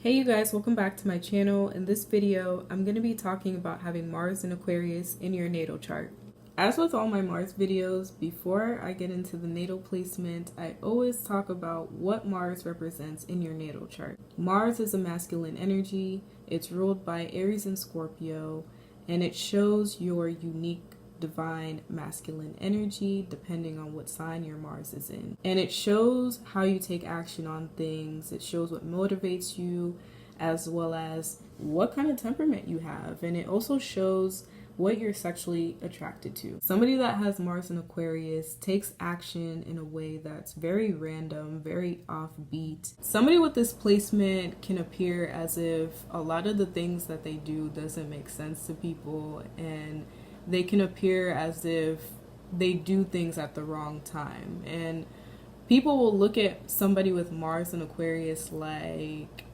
Hey you guys, welcome back to my channel. In this video, I'm going to be talking about having Mars in Aquarius in your natal chart. As with all my Mars videos, before I get into the natal placement, I always talk about what Mars represents in your natal chart. Mars is a masculine energy, it's ruled by Aries and Scorpio, and it shows your unique divine masculine energy depending on what sign your Mars is in. And it shows how you take action on things. It shows what motivates you as well as what kind of temperament you have. And it also shows what you're sexually attracted to. Somebody that has Mars in Aquarius takes action in a way that's very random, very offbeat. Somebody with this placement can appear as if a lot of the things that they do doesn't make sense to people, and they can appear as if they do things at the wrong time. And people will look at somebody with Mars in Aquarius like,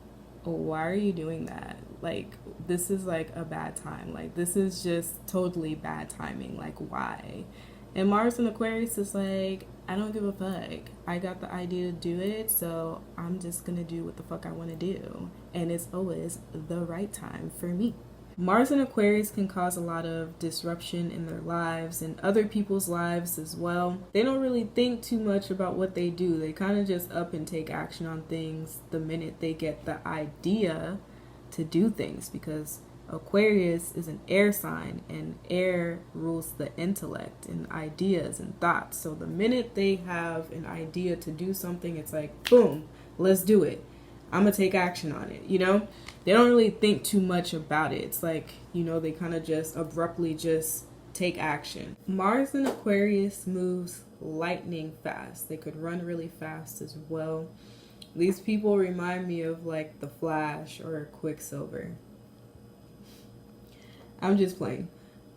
oh, why are you doing that? Like, this is like a bad time. Like, this is just totally bad timing. Like, why? And Mars in Aquarius is like, I don't give a fuck. I got the idea to do it, so I'm just gonna do what the fuck I want to do. And it's always the right time for me. Mars in Aquarius can cause a lot of disruption in their lives and other people's lives as well. They don't really think too much about what they do. They kind of just up and take action on things the minute they get the idea to do things, because Aquarius is an air sign and air rules the intellect and ideas and thoughts. So the minute they have an idea to do something, it's like, boom, let's do it. I'm gonna take action on it, you know? They don't really think too much about it. It's like, you know, they kind of just abruptly just take action. Mars in Aquarius moves lightning fast. They could run really fast as well. These people remind me of like the Flash or Quicksilver. I'm just playing.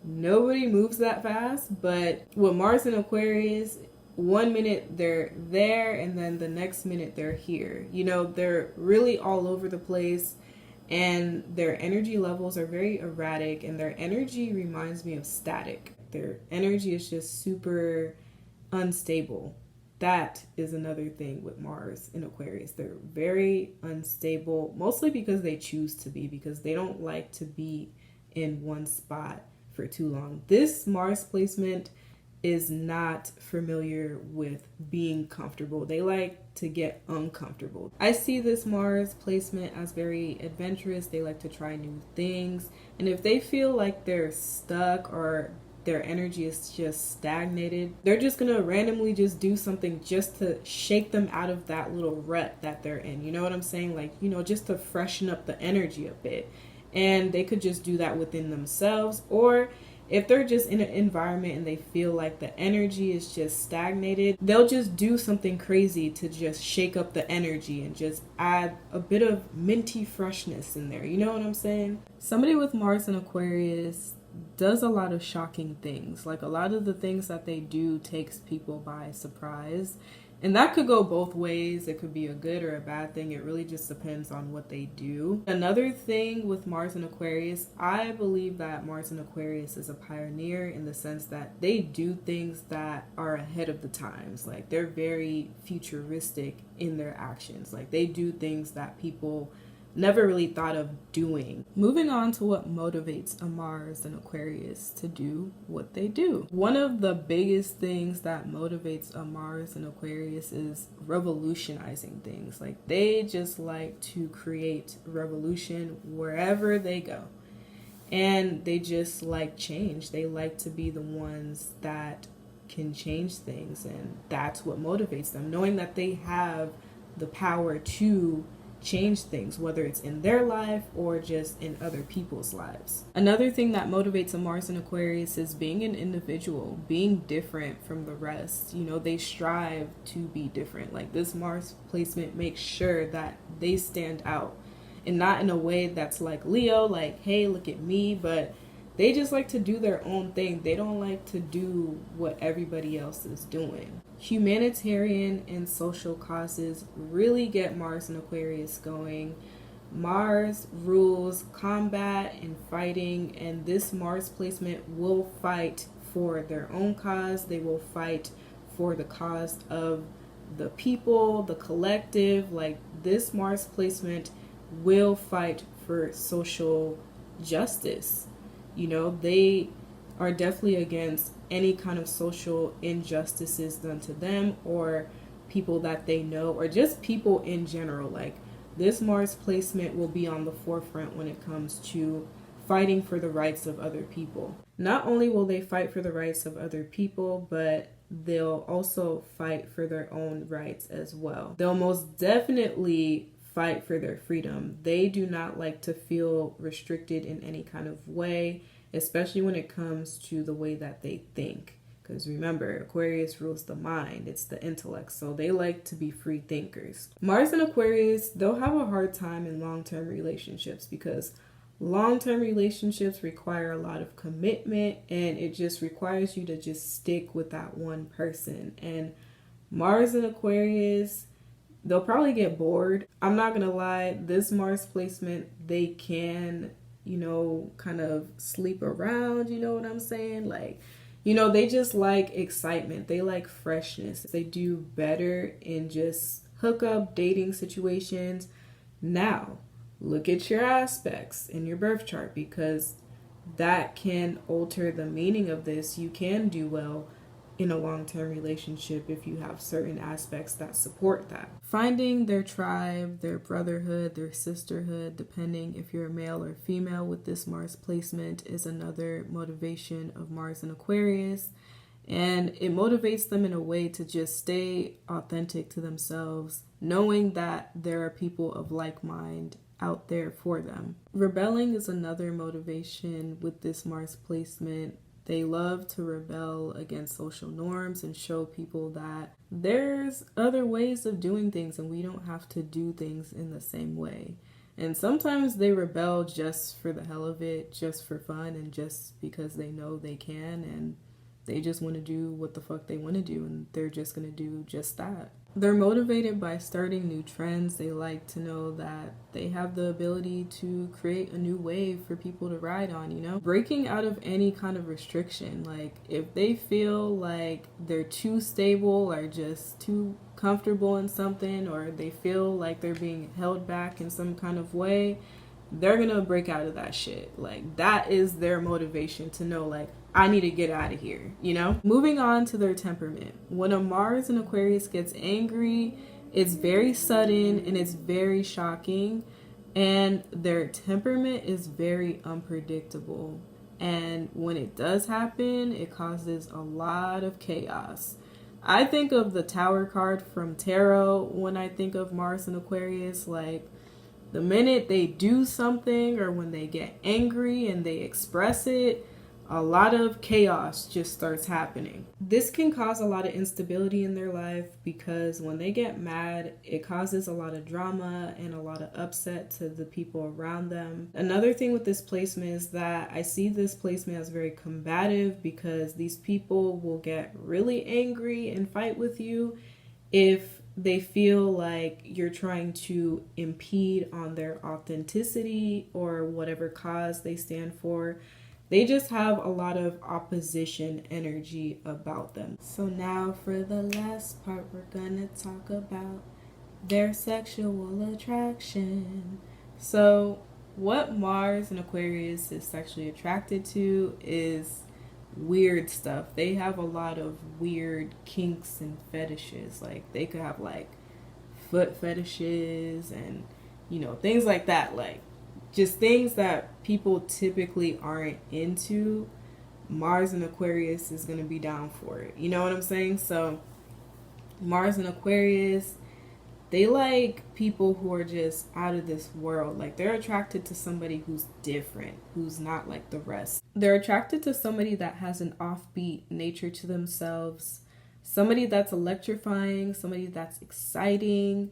Nobody moves that fast, but with Mars in Aquarius, 1 minute they're there and then the next minute they're here. You know, they're really all over the place, and their energy levels are very erratic, and their energy reminds me of static. Their energy is just super unstable. That is another thing with Mars in Aquarius. They're very unstable, mostly because they choose to be, because they don't like to be in one spot for too long. This Mars placement is not familiar with being comfortable. They like to get uncomfortable. I see this Mars placement as very adventurous. They like to try new things. And if they feel like they're stuck or their energy is just stagnated, they're just gonna randomly just do something just to shake them out of that little rut that they're in. You know what I'm saying? Like, you know, just to freshen up the energy a bit. And they could just do that within themselves, or if they're just in an environment and they feel like the energy is just stagnated, they'll just do something crazy to just shake up the energy and just add a bit of minty freshness in there. You know what I'm saying? Somebody with Mars in Aquarius does a lot of shocking things. Like, a lot of the things that they do takes people by surprise. And that could go both ways. It could be a good or a bad thing. It really just depends on what they do. Another thing with Mars in Aquarius, I believe that Mars in Aquarius is a pioneer in the sense that they do things that are ahead of the times. Like, they're very futuristic in their actions. Like, they do things that people never really thought of doing. Moving on to what motivates a Mars in Aquarius to do what they do. One of the biggest things that motivates a Mars in Aquarius is revolutionizing things. Like, they just like to create revolution wherever they go. And they just like change. They like to be the ones that can change things, and that's what motivates them, knowing that they have the power to change things, whether it's in their life or just in other people's lives. Another thing that motivates a Mars in Aquarius is being an individual, being different from the rest. You know, they strive to be different. Like, this Mars placement makes sure that they stand out, and not in a way that's like Leo, like, hey, look at me, but they just like to do their own thing. They don't like to do what everybody else is doing. Humanitarian and social causes really get Mars in Aquarius going. Mars rules combat and fighting, and this Mars placement will fight for their own cause. They will fight for the cause of the people, the collective. Like, this Mars placement will fight for social justice. You know, they are definitely against any kind of social injustices done to them or people that they know or just people in general. Like, this Mars placement will be on the forefront when it comes to fighting for the rights of other people. Not only will they fight for the rights of other people, but they'll also fight for their own rights as well. They'll most definitely fight for their freedom. They do not like to feel restricted in any kind of way, especially when it comes to the way that they think. Because remember, Aquarius rules the mind, it's the intellect, so they like to be free thinkers. Mars in Aquarius, they'll have a hard time in long-term relationships because long-term relationships require a lot of commitment, and it just requires you to just stick with that one person. And Mars in Aquarius, they'll probably get bored. I'm not gonna lie, this Mars placement, they can, you know, kind of sleep around, you know what I'm saying? Like, you know, they just like excitement. They like freshness. They do better in just hookup dating situations. Now, look at your aspects in your birth chart because that can alter the meaning of this. You can do well in a long-term relationship if you have certain aspects that support that. Finding their tribe, their brotherhood, their sisterhood, depending if you're a male or female with this Mars placement, is another motivation of Mars in Aquarius. And it motivates them in a way to just stay authentic to themselves, knowing that there are people of like mind out there for them. Rebelling is another motivation with this Mars placement. They love to rebel against social norms and show people that there's other ways of doing things and we don't have to do things in the same way. And sometimes they rebel just for the hell of it, just for fun, and just because they know they can, and they just want to do what the fuck they want to do, and they're just going to do just that. They're motivated by starting new trends. They like to know that they have the ability to create a new wave for people to ride on, you know? Breaking out of any kind of restriction. Like, if they feel like they're too stable or just too comfortable in something, or they feel like they're being held back in some kind of way, they're gonna break out of that shit. Like, that is their motivation to know, like, I need to get out of here, you know? Moving on to their temperament. When a Mars in Aquarius gets angry, it's very sudden and it's very shocking. And their temperament is very unpredictable. And when it does happen, it causes a lot of chaos. I think of the Tower card from Tarot when I think of Mars in Aquarius. Like, the minute they do something or when they get angry and they express it, a lot of chaos just starts happening. This can cause a lot of instability in their life because when they get mad, it causes a lot of drama and a lot of upset to the people around them. Another thing with this placement is that I see this placement as very combative because these people will get really angry and fight with you if they feel like you're trying to impede on their authenticity or whatever cause they stand for. They just have a lot of opposition energy about them. So now for the last part, we're gonna talk about their sexual attraction. So what Mars in Aquarius is sexually attracted to is weird stuff. They have a lot of weird kinks and fetishes. Like, they could have like foot fetishes and, you know, things like that. Like, just things that people typically aren't into. Mars in Aquarius is going to be down for it. You know what I'm saying? So Mars in Aquarius, they like people who are just out of this world. Like, they're attracted to somebody who's different, who's not like the rest. They're attracted to somebody that has an offbeat nature to themselves, somebody that's electrifying, somebody that's exciting.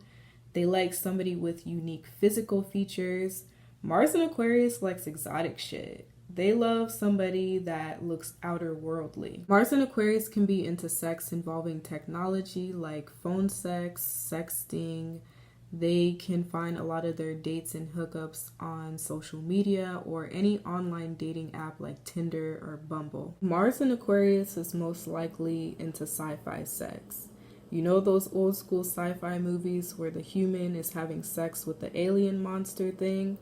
They like somebody with unique physical features. Mars in Aquarius likes exotic shit. They love somebody that looks outer worldly. Mars in Aquarius can be into sex involving technology like phone sex, sexting. They can find a lot of their dates and hookups on social media or any online dating app like Tinder or Bumble. Mars in Aquarius is most likely into sci-fi sex. You know those old school sci-fi movies where the human is having sex with the alien monster thing?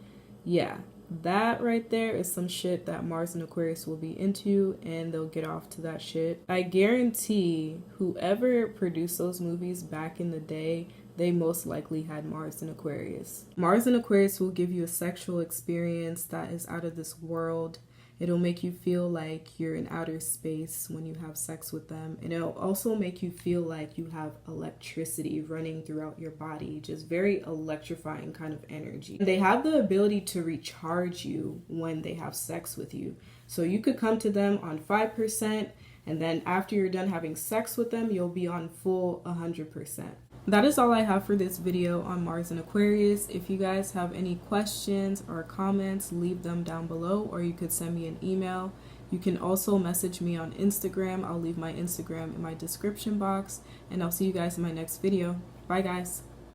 Yeah, that right there is some shit that Mars and Aquarius will be into, and they'll get off to that shit. I guarantee whoever produced those movies back in the day, they most likely had Mars and Aquarius. Mars and Aquarius will give you a sexual experience that is out of this world. It'll make you feel like you're in outer space when you have sex with them. And it'll also make you feel like you have electricity running throughout your body. Just very electrifying kind of energy. And they have the ability to recharge you when they have sex with you. So you could come to them on 5%, and then after you're done having sex with them, you'll be on full 100%. That is all I have for this video on Mars and Aquarius. If you guys have any questions or comments, leave them down below, or you could send me an email. You can also message me on Instagram. I'll leave my Instagram in my description box, and I'll see you guys in my next video. Bye guys.